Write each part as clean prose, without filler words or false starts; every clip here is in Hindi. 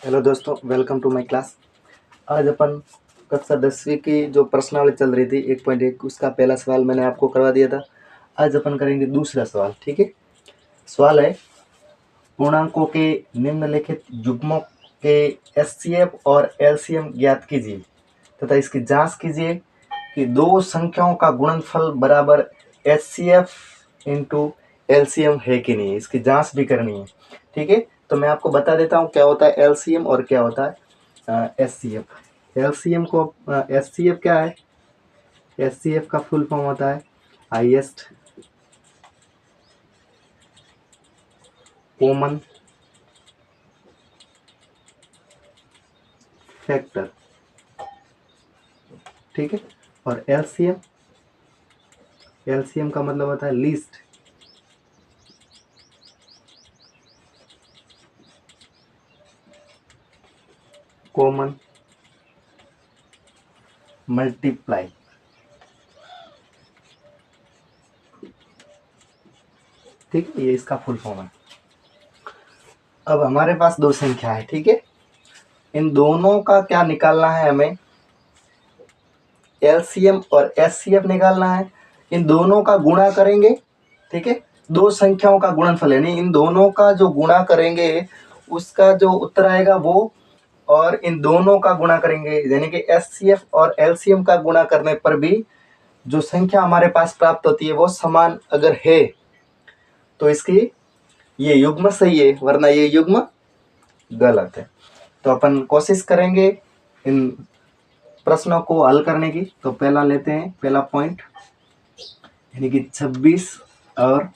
हेलो दोस्तों, वेलकम टू माय क्लास। आज अपन कक्षा 10वीं की जो प्रश्नावली चल रही थी 1.1 उसका पहला सवाल मैंने आपको करवा दिया था। आज अपन करेंगे दूसरा सवाल। ठीक है, सवाल है पूर्णांकों के निम्नलिखित युग्मों के एचसीएफ और एलसीएम ज्ञात कीजिए तथा इसकी जांच कीजिए कि दो संख्याओं का गुणनफल बराबर एचसीएफ इंटू एलसीएम है कि नहीं। इसकी जांच भी करनी है। ठीक है, तो मैं आपको बता देता हूँ क्या होता है एलसीएम और क्या होता है एचसीएफ। एलसीएम को एचसीएफ क्या है? एचसीएफ का फुल फॉर्म होता है हाईएस्ट कॉमन फैक्टर। ठीक है, और एलसीएम का मतलब होता है लीस्ट कॉमन मल्टीप्लाई। ठीक है, ये इसका फुल फॉर्म है। अब हमारे पास दो संख्या है। ठीक है, इन दोनों का क्या निकालना है हमें? एलसीएम और एचसीएफ निकालना है। इन दोनों का गुणा करेंगे। ठीक है, दो संख्याओं का गुणनफल यानी इन दोनों का जो गुणा करेंगे उसका जो उत्तर आएगा वो, और इन दोनों का गुणा करेंगे यानी कि एचसीएफ और एलसीएम का गुणा करने पर भी जो संख्या हमारे पास प्राप्त होती है वो समान अगर है तो इसकी ये युग्म सही है, वरना ये युग्म गलत है। तो अपन कोशिश करेंगे इन प्रश्नों को हल करने की। तो पहला लेते हैं, पहला पॉइंट यानी कि 26 और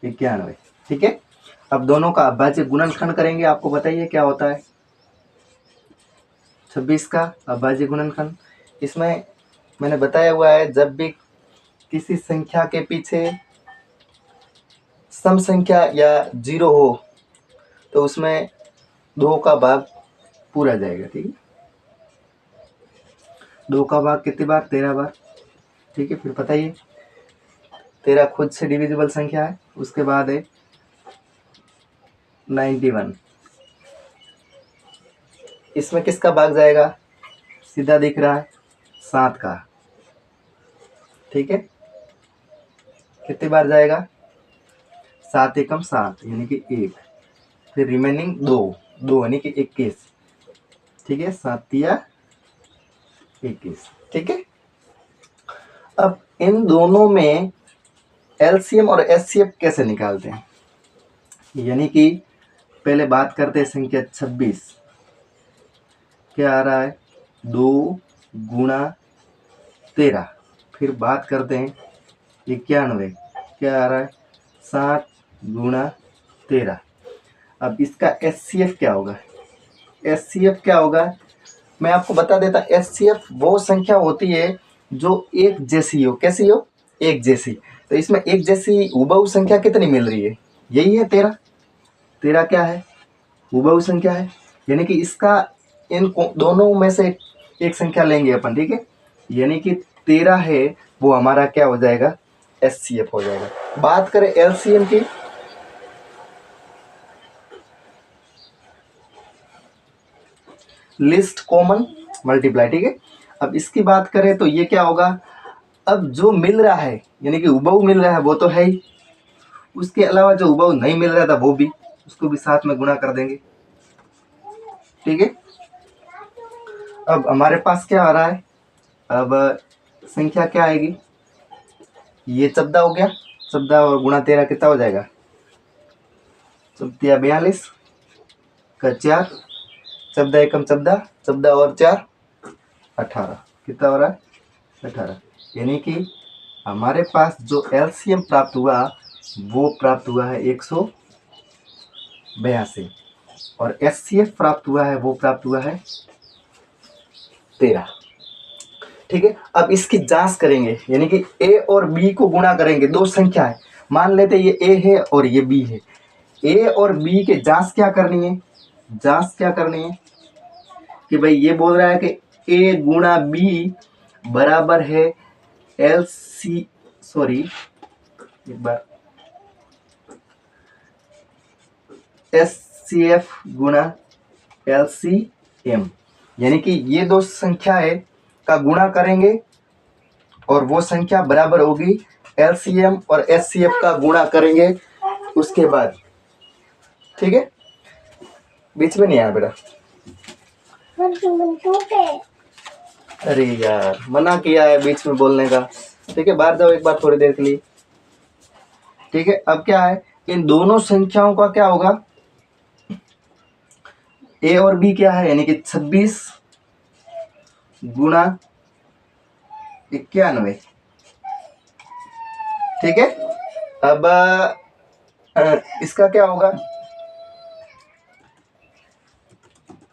91। ठीक है, अब दोनों का अभाज्य गुणनखंड करेंगे। आपको बताइए क्या होता है 26 का अभाज्य गुणनखंड। इसमें मैंने बताया हुआ है जब भी किसी संख्या के पीछे सम संख्या या जीरो हो तो उसमें दो का भाग पूरा जाएगा। ठीक है, दो का भाग कितनी बार? 13 बार। ठीक है, फिर बताइए 13 खुद से डिविजिबल संख्या है। उसके बाद है 91, इसमें किसका भाग जाएगा? सीधा दिख रहा है 7 का। ठीक है, कितनी बार जाएगा? 7 एकम 7 यानी कि 1। फिर रिमेनिंग 2 यानी कि 21। ठीक है, 7 तिया 21। ठीक है, अब इन दोनों में एलसीएम और एचसीएफ कैसे निकालते हैं? यानी कि पहले बात करते हैं संख्या 26। क्या आ रहा है? 2 गुणा 13। फिर बात करते हैं 91। क्या आ रहा है? 7 गुणा 13। अब इसका एचसीएफ क्या होगा? एचसीएफ क्या होगा मैं आपको बता देता। एचसीएफ वो संख्या होती है जो एक जैसी हो। कैसी हो? एक जैसी। तो इसमें एक जैसी हुबहू संख्या कितनी मिल रही है? यही है 13। 13 क्या है? हुबहू संख्या है। यानी कि इसका इन दोनों में से एक संख्या लेंगे अपन। ठीक है, यानी कि 13 है वो हमारा क्या हो जाएगा? एचसीएफ हो जाएगा। बात करें एलसीएम की, लिस्ट कॉमन मल्टीप्लाई। ठीक है, अब इसकी बात करें तो ये क्या होगा? अब जो मिल रहा है यानी कि हुबहू मिल रहा है वो तो है ही, उसके अलावा जो हुबहू नहीं मिल रहा था वो भी, उसको भी साथ में गुणा कर देंगे। ठीक है, अब हमारे पास क्या आ रहा है? अब संख्या क्या आएगी? ये 14 हो गया। 14 और गुणा 13 कितना हो जाएगा? 42 का 4। 14 एकम 14, 14 और 4 18। कितना हो रहा है? 18। यानी कि हमारे पास जो एलसीएम प्राप्त हुआ वो प्राप्त हुआ है 182 और एचसीएफ प्राप्त हुआ है वो प्राप्त हुआ है 13। ठीक है, अब इसकी जांच करेंगे यानी कि ए और बी को गुणा करेंगे। दो संख्या है, मान लेते ये ए है और ये बी है। ए और बी के जांच क्या करनी है? जांच क्या करनी है कि भाई ये बोल रहा है कि ए गुणा बी बराबर है एक बार HCF गुना LCM, यानी कि ये दो संख्याएं का गुणा करेंगे और वो संख्या बराबर होगी LCM और HCF का गुणा करेंगे उसके बाद। ठीक है, बीच में नहीं आया बेटा। अरे यार, मना किया है बीच में बोलने का। ठीक है, बाहर जाओ एक बार थोड़ी देर के लिए। ठीक है, अब क्या है, इन दोनों संख्याओं का क्या होगा, ए और बी क्या है, यानी कि 26 गुना 91। ठीक है, अब इसका क्या होगा,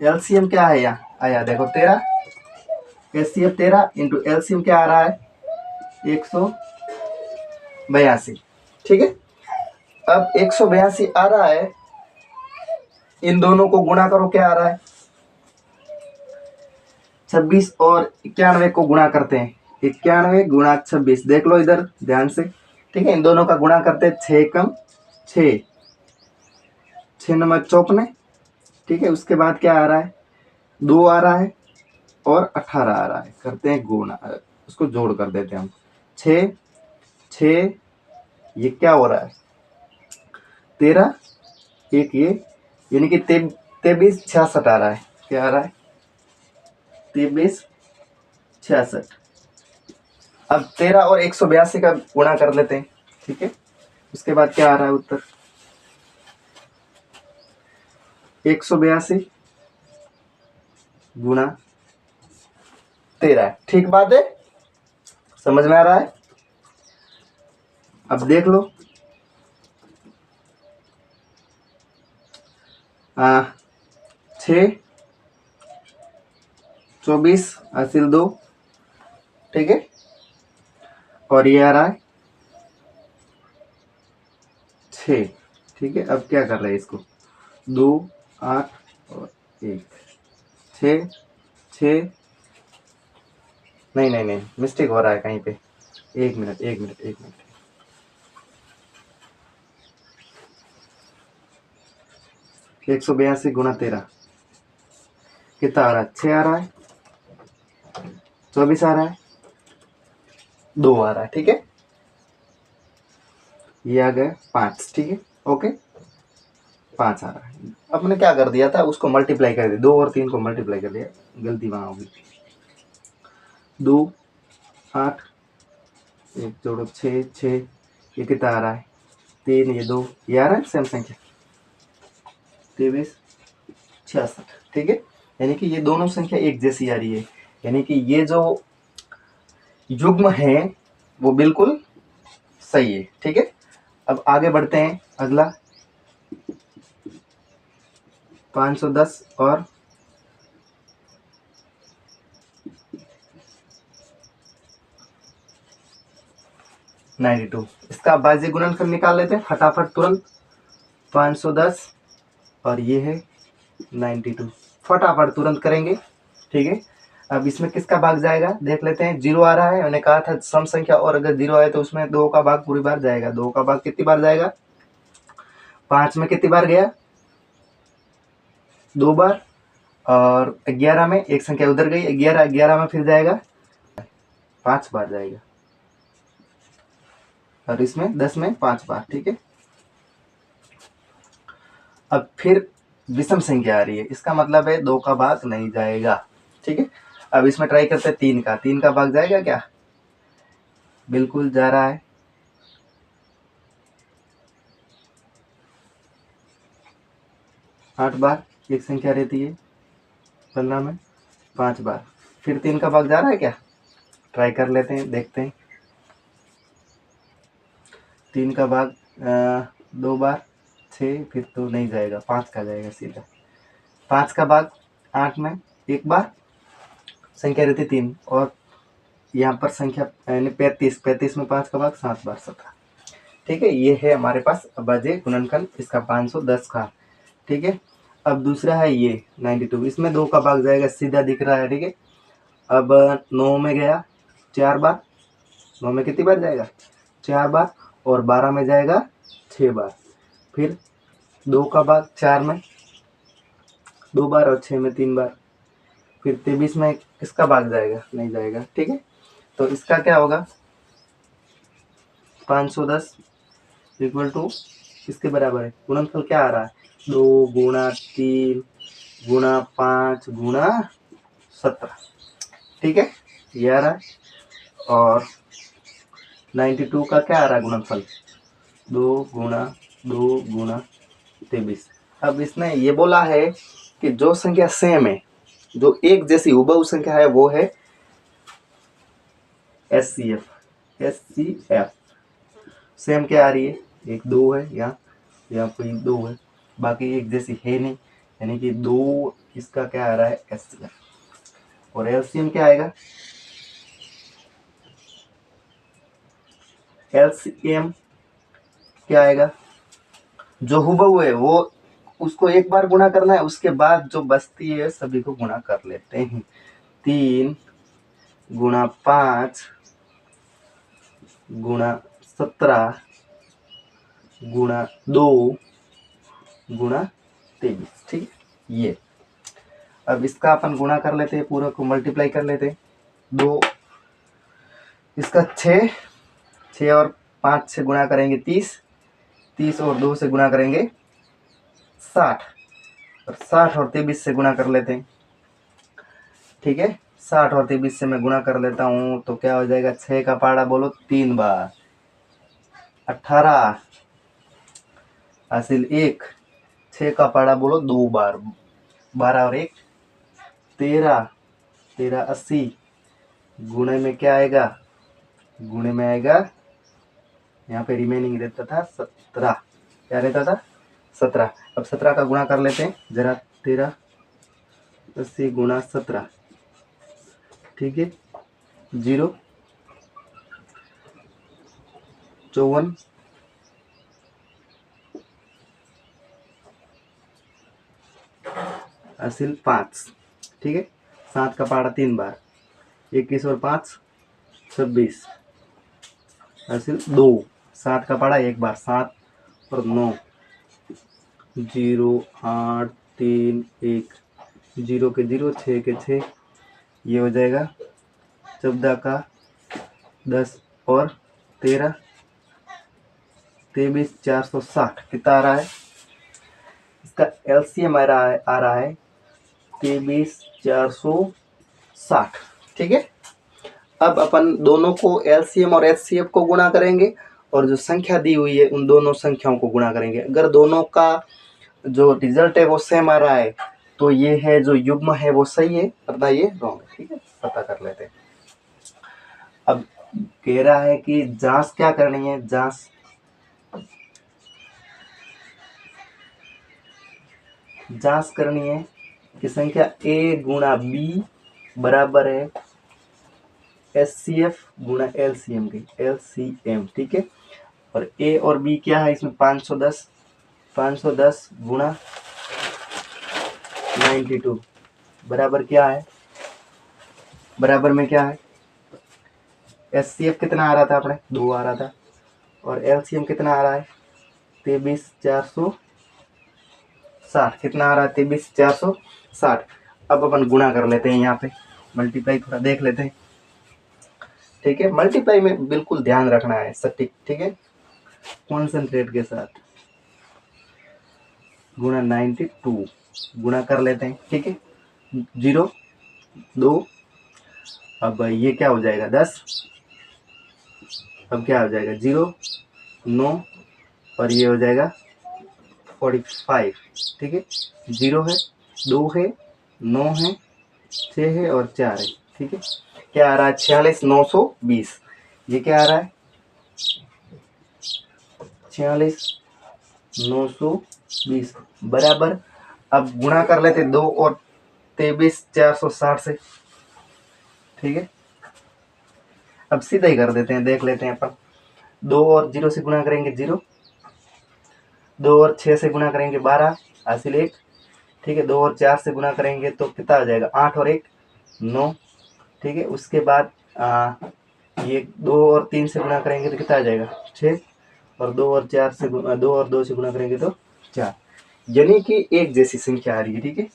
एलसीएम क्या है, यहाँ आया देखो 13, एचसीएफ 13 इंटू एलसीएम क्या आ रहा है 182। ठीक है, अब 182 आ रहा है, इन दोनों को गुणा करो, क्या आ रहा है 26 और 91 को गुणा करते हैं, 91 गुणा 26, देख लो इधर ध्यान से। ठीक है, इन दोनों का गुणा करते हैं, 6 कम 6, 6 नंबर 54। ठीक है, उसके बाद क्या आ रहा है 2 आ रहा है और 18 आ रहा है, करते हैं गुणा, उसको जोड़ कर देते हैं हम, 6 6, ये क्या हो रहा है 13, एक ये, यानी कि 23 66 आ रहा है, क्या आ रहा है 23 66। अब 13 और 182 का गुणा कर लेते हैं। ठीक है, उसके बाद क्या आ रहा है उत्तर 182 गुणा 13। ठीक बात है, समझ में आ रहा है। अब देख लो 6 24 हासिल 2। ठीक है, और ये आ रहा है 6। ठीक है, अब क्या कर रहे हैं इसको 2 8 और 1 6 6, नहीं नहीं नहीं, मिस्टेक हो रहा है कहीं पे, एक मिनट 182 गुणा 13 कितना आ रहा है 6 आ रहा है, 24 आ रहा है, 2 आ रहा है। ठीक है, ये आ गया 5। ठीक है, ओके 5 आ रहा है। अब मैंने क्या कर दिया था, उसको मल्टीप्लाई कर दिया, 2 और 3 को मल्टीप्लाई कर दिया, गलती वहां होगी। 2 8 1 जोड़ो 6 6, ये कितना आ रहा है 3, ये 2, ये आ रहा है सेम संख्या 23 66। ठीक है, यानी कि ये दोनों संख्या एक जैसी आ रही है, यानी कि ये जो युग्म है वो बिल्कुल सही है। ठीक है, अब आगे बढ़ते हैं, अगला 510 और 92, इसका बाजी गुणनफल निकाल लेते हैं फटाफट तुरंत। 510 और ये है 92, फटाफट तुरंत करेंगे। ठीक है, अब इसमें किसका भाग जाएगा देख लेते हैं, 0 आ रहा है, मैंने कहा था सम संख्या और अगर 0 आए तो उसमें 2 का भाग पूरी बार जाएगा। 2 का भाग कितनी बार जाएगा 5 में कितनी बार गया 2 बार, और 11 में एक संख्या उधर गई, 11 में फिर जाएगा 5 बार जाएगा, और इसमें 10 में 5 बार। ठीक है, अब फिर विषम संख्या आ रही है, इसका मतलब है 2 का भाग नहीं जाएगा। ठीक है, अब इसमें ट्राई करते हैं 3 का भाग जाएगा क्या, बिल्कुल जा रहा है। 8 बार एक संख्या रहती है 15 में, 5 बार, फिर 3 का भाग जा रहा है क्या, ट्राई कर लेते हैं, देखते हैं। 3 का भाग 2 बार 6, फिर तो नहीं जाएगा, 5 का जाएगा सीधा। 5 का भाग 8 में एक बार, संख्या रहती 3, और यहाँ पर संख्या यानी 35 में 5 का भाग 7 बार 17। ठीक है, ये है हमारे पास अभाज्य गुणनखंड इसका 510 का। ठीक है, अब दूसरा है ये 92, इसमें 2 का भाग जाएगा, सीधा दिख रहा है। ठीक है, अब 9 में गया 4 बार, 9 में कितनी बार जाएगा 4 बार, और 12 में जाएगा 6 बार, फिर 2 का भाग 4 में 2 बार और 6 में 3 बार। फिर 23 में किसका भाग जाएगा? नहीं जाएगा। ठीक है, तो इसका क्या होगा? 510 इक्वल टू किसके बराबर है? गुणनफल क्या आ रहा है? 2 गुणा 3 गुणा 5 गुणा 17। ठीक है, ये आ रहा है। और 92 का क्या आ रहा है गुणनफल? 2 गुणा 23। अब इसने ये बोला है कि जो संख्या सेम है, जो एक जैसी हुबहू संख्या है, वो है SCF। SCF सेम क्या आ रही है? 1 2 है, यहाँ कोई 2 है, बाकी एक जैसी है नहीं, यानी कि 2 इसका क्या आ रहा है? SCF। और LCM क्या आएगा? LCM क्या आएगा? जो हुबहू है वो उसको एक बार गुणा करना है, उसके बाद जो बचती है सभी को गुणा कर लेते हैं। 3 गुणा 5 गुणा 17 गुणा 2 गुणा 23। ठीक है, ये अब इसका अपन गुणा कर लेते हैं, पूरा को मल्टीप्लाई कर लेते हैं। 2 इसका 6 और 5 से गुणा करेंगे 30 और 2 से गुणा करेंगे 60, और 60 और 23 से गुणा कर लेते हैं। ठीक है, 60 और 23 से मैं गुणा कर लेता हूँ तो क्या हो जाएगा? 6 का पाड़ा बोलो 3 बार, 18 हासिल 1, 6 का पाड़ा बोलो 2 बार, 12 और 1 13, 13 80, गुणे में क्या आएगा? गुणे में आएगा, यहाँ पे रिमेनिंग रहता था 17, क्या रहता था? 17। अब 17 का गुणा कर लेते हैं जरा। 13 80 गुणा 17, ठीक है, 0 54 हासिल 5। ठीक है, 7 का पाड़ा 3 बार, 21 और 5 26 हासिल 2, 7 का पाड़ा 1 बार, 7 और 9 0 8 3 1, 0 के 0 6 के 6, ये हो जाएगा 14 का 10 और 13 23 460। कितना आ रहा है? इसका LCM आ रहा है 23 460। ठीक है, अब अपन दोनों को LCM और HCF को गुणा करेंगे और जो संख्या दी हुई है उन दोनों संख्याओं को गुणा करेंगे। अगर दोनों का जो रिजल्ट है वो सेम आ रहा है तो ये है जो युग्म है वो सही है, वरना ये रॉन्ग है। ठीक है, पता कर लेते हैं। अब कह रहा है कि जांच क्या करनी है? जांच करनी है कि संख्या A गुणा B बराबर है SCF गुणा LCM की, LCM। ठीक है, और A और B क्या है इसमें? 510 गुणा 92 बराबर क्या है? बराबर में क्या है? SCF कितना आ रहा था अपने? 2 आ रहा था, और LCM कितना आ रहा है? 23 460। कितना आ रहा है? 23 460। अब अपन गुणा कर लेते हैं, यहाँ पे मल्टीप्लाई थोड़ा देख लेते हैं। ठीक है, मल्टीप्लाई में बिल्कुल ध्यान रखना है सटीक। ठीक है, कॉन्सेंट्रेट के साथ गुणा 92 गुणा कर लेते हैं। ठीक है, 0 2, अब ये क्या हो जाएगा? 10, अब क्या हो जाएगा? 0 9, और ये हो जाएगा 45। ठीक है, 0 है 2 है 9 है 6 है और 4 है। ठीक है, क्या आ रहा है? 46 920। ये क्या आ रहा है? 46 920 बराबर। अब गुणा कर लेते 2 और 23 460 से। ठीक है, अब सीधा ही कर देते हैं, देख लेते हैं अपन। 2 और 0 से गुणा करेंगे 0, 2 और 6 से गुणा करेंगे 12 हासिल 1। ठीक है, 2 और 4 से गुणा करेंगे तो कितना आ जाएगा? 8 और 1 9। ठीक है, उसके बाद ये 2 और 3 से गुणा करेंगे तो कितना आ जाएगा? 6, और 2 और 2 से गुणा करेंगे तो 4। यानी कि एक जैसी संख्या आ रही है। ठीक है,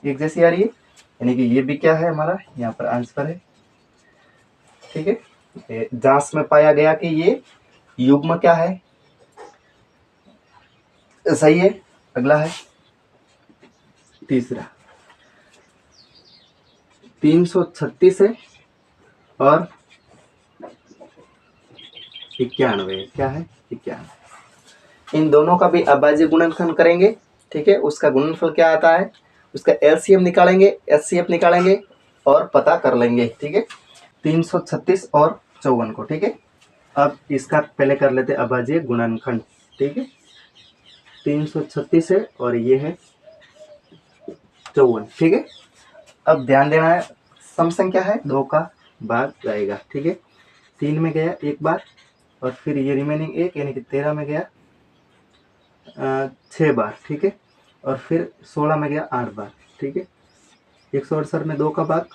एक जैसी आ रही है, यानी कि ये भी क्या है हमारा यहाँ पर आंसर है। ठीक है, जांच में पाया गया कि ये युग्म क्या है, सही है। अगला है तीसरा, 336 है और 91, क्या है 91। इन दोनों का भी अभाज्य गुणनखंड करेंगे। ठीक है, उसका गुणनफल क्या आता है, उसका एलसीएम निकालेंगे, एचसीएफ निकालेंगे और पता कर लेंगे। ठीक है, 336 और 54 को। ठीक है, अब इसका पहले कर लेते हैं अभाज्य गुणनखंड। ठीक है, 336 है और ये है 54। ठीक है, अब ध्यान देना है, सम संख्या है, 2 का भाग जाएगा। ठीक है, 3 में गया एक बार और फिर ये रिमेनिंग 1 यानी कि 13 में गया 6 बार। ठीक है, और फिर 16 में गया 8 बार। ठीक है, 168 में 2 का भाग,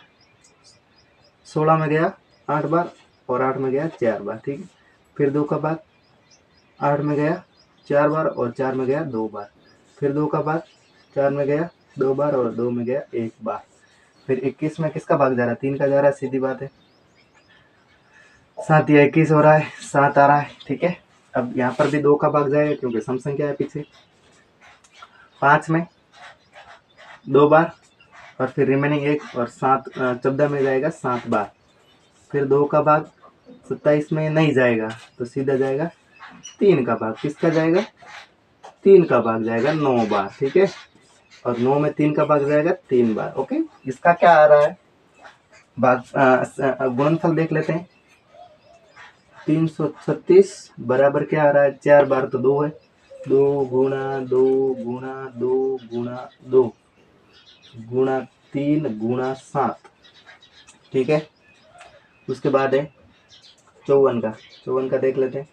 16 में गया 8 बार और 8 में गया 4 बार। ठीक है, फिर 2 का भाग, 8 में गया 4 बार और 4 में गया 2 बार। फिर 2 का भाग, 4 में गया 2 बार और 2 में गया 1 बार। फिर 21 में किसका भाग जा रहा है, 3 का जा रहा है, सीधी बात है। 7 या 21 हो रहा है, 7 आ रहा है। ठीक है, अब यहाँ पर भी 2 का भाग जाएगा क्योंकि सम संख्या है पीछे। 5 में 2 बार और फिर रिमेनिंग 1 और 7 14 में जाएगा 7 बार। फिर 2 का भाग 27 में नहीं जाएगा तो सीधा जाएगा 3 का भाग, किसका जाएगा, 3 का भाग जाएगा 9 बार। ठीक है, और 9 में 3 का भाग जाएगा 3 बार। ओके, इसका क्या आ रहा है भाग, गुणनफल देख लेते हैं। 336 बराबर क्या आ रहा है, 4 बार तो 2 है, 2 गुणा 2 गुणा 2 गुणा 2 गुणा 3 गुणा 7। ठीक है, उसके बाद है 54 का देख लेते हैं।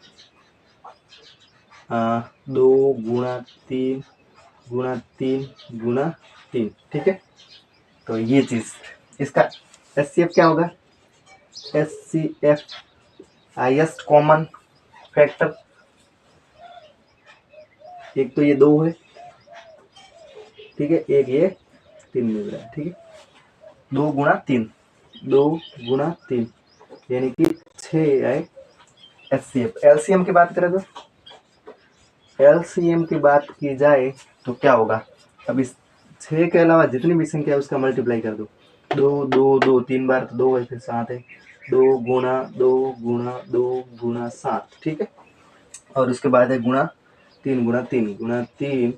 2 गुणा 3 गुणा 3 गुणा 3। ठीक है, तो ये चीज, इसका एचसीएफ क्या होगा, एचसीएफ हाईएस्ट कॉमन फैक्टर, एक तो ये 2 है। ठीक है, एक ये 3 मिल रहा है। ठीक है, 2 गुणा 3, 2 गुणा 3 यानी कि 6 आए एचसीएफ। एलसीएम की बात करें तो, एलसीएम की बात की जाए तो क्या होगा, अब इस 6 के अलावा जितनी भी संख्या है उसका मल्टीप्लाई कर दो। 2 2 2 3 बार तो 2 है, फिर 7 है, 2 गुणा 2 गुणा 2 गुणा 7। ठीक है, और उसके बाद है गुणा 3 गुणा 3 गुणा 3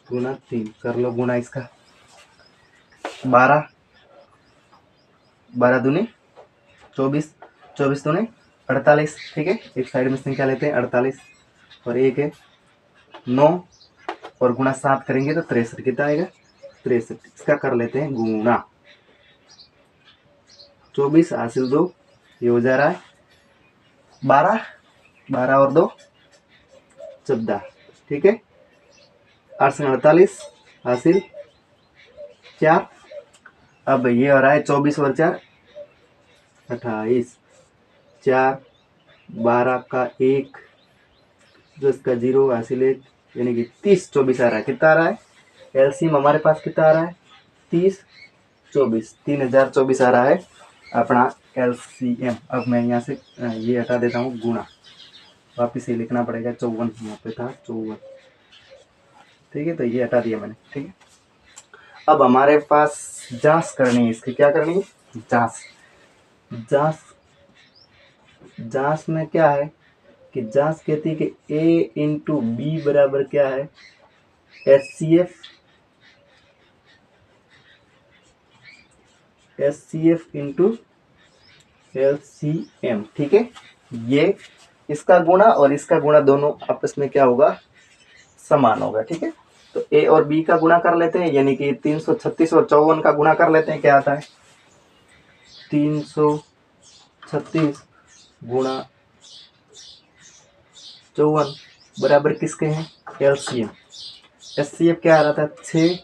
गुणा 3, कर लो गुणा इसका 12, 12 दूनी 24, 24 दूनी 48। ठीक है, एक साइड में संख्या लेते हैं 48 और एक है 9 और गुणा 7 करेंगे तो 63, कितना आएगा 63। इसका कर लेते हैं गुणा 24 हासिल 2, ये हो जा रहा है 12, 12 और 2 14। ठीक है, 8 से 48 हासिल 4। अब ये हो रहा है 24 और 4 28, 4 12 का 1 10 का 0 हासिल 1 यानी कि 30 24 आ रहा है। कितना आ रहा है, एलसीएम हमारे पास कितना आ रहा है, 30 24, 3024 आ रहा है अपना एलसीएम। अब मैं यहाँ से ये हटा देता हूँ गुणा, वापिस ये लिखना पड़ेगा 54, यहाँ पे था 54। ठीक है, तो ये हटा दिया मैंने। ठीक है, अब हमारे पास जांच करनी है, इसकी क्या करनी है, जांच। जांच में क्या है कि जांच कहती है कि a इंटू बी बराबर क्या है, एचसीएफ इंटू एलसीएम। ठीक है, ये इसका गुणा और इसका गुणा दोनों आपस में क्या होगा, समान होगा। ठीक है, तो ए और बी का गुणा कर लेते हैं, यानी कि 336 और 54 का गुणा कर लेते हैं, क्या आता है 336 गुणा 54 बराबर किसके हैं, एलसीएम। एचसीएफ क्या आ रहा था 6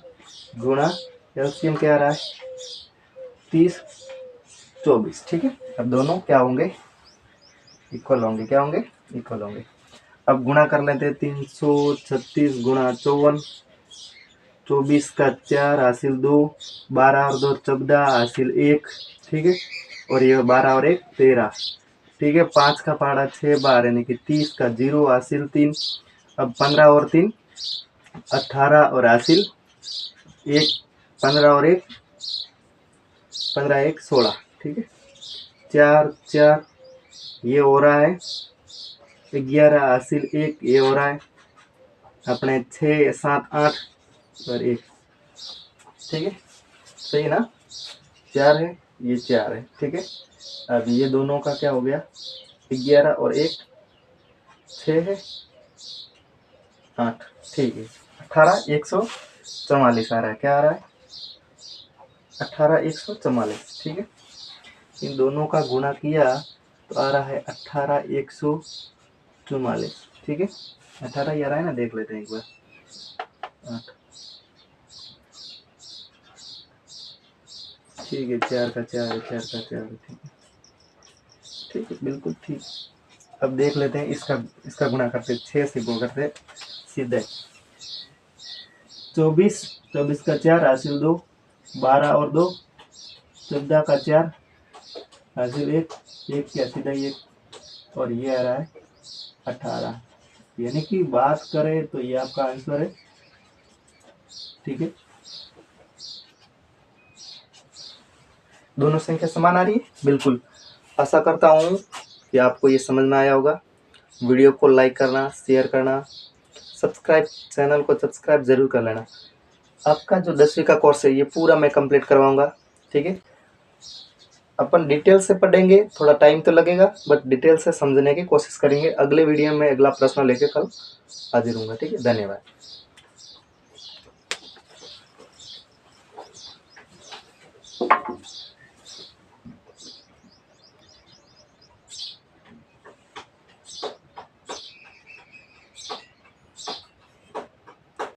गुणा एलसीएम क्या आ रहा है 30 24। ठीक है, अब दोनों क्या होंगे, इक्वल होंगे, क्या होंगे, इक्वल होंगे। अब गुणा कर लेते हैं 336 गुणा 54, 24 का 4 हासिल 2, 12 और 2 14 हासिल 1, ठीक है। और ये 12 और 1 13, ठीक है। 5 का पहाड़ा 6 बार यानी कि 30 का 0 हासिल 3। अब 15 और 3 18 और हासिल 1, 15 और 1 15 1 16, ठीक है। 4 4 ये हो रहा है, 11 हासिल 1 ये हो रहा है अपने 6 7 8 और 1, ठीक है। सही ना, 4 है ये 4 है, ठीक है। अब ये दोनों का क्या हो गया, 11 और 1 6 है 8, ठीक है। 18 144 आ रहा है, क्या आ रहा है 18 144, ठीक है। इन दोनों का गुणा किया तो आ रहा है 18 144, ठीक है। 18 ही आ रहा है ना, देख लेते हैं एक बार। 8, ठीक है, 4 का 4 है, 4 का 4 है, ठीक है, ठीक है, बिल्कुल ठीक। अब देख लेते हैं इसका इसका गुणा करते, 6 से गुणा करते सीधे। 24 का 4 हासिल 2, 12 और 2 14 का 4 हासिल 1, 1 क्या सीधा 1, और ये आ रहा है 18, यानी कि बात करें तो ये आपका आंसर है, ठीक है। दोनों संख्या समान आ रही है, बिल्कुल। आशा करता हूँ कि आपको ये समझ में आया होगा। वीडियो को लाइक करना, शेयर करना, सब्सक्राइब, चैनल को सब्सक्राइब जरूर कर लेना। आपका जो 10वीं का कोर्स है ये पूरा मैं कंप्लीट करवाऊंगा, ठीक है। अपन डिटेल से पढ़ेंगे, थोड़ा टाइम तो लगेगा बट डिटेल से समझने की कोशिश करेंगे। अगले वीडियो में अगला प्रश्न लेके कल हाजिर होऊंगा, ठीक है। धन्यवाद।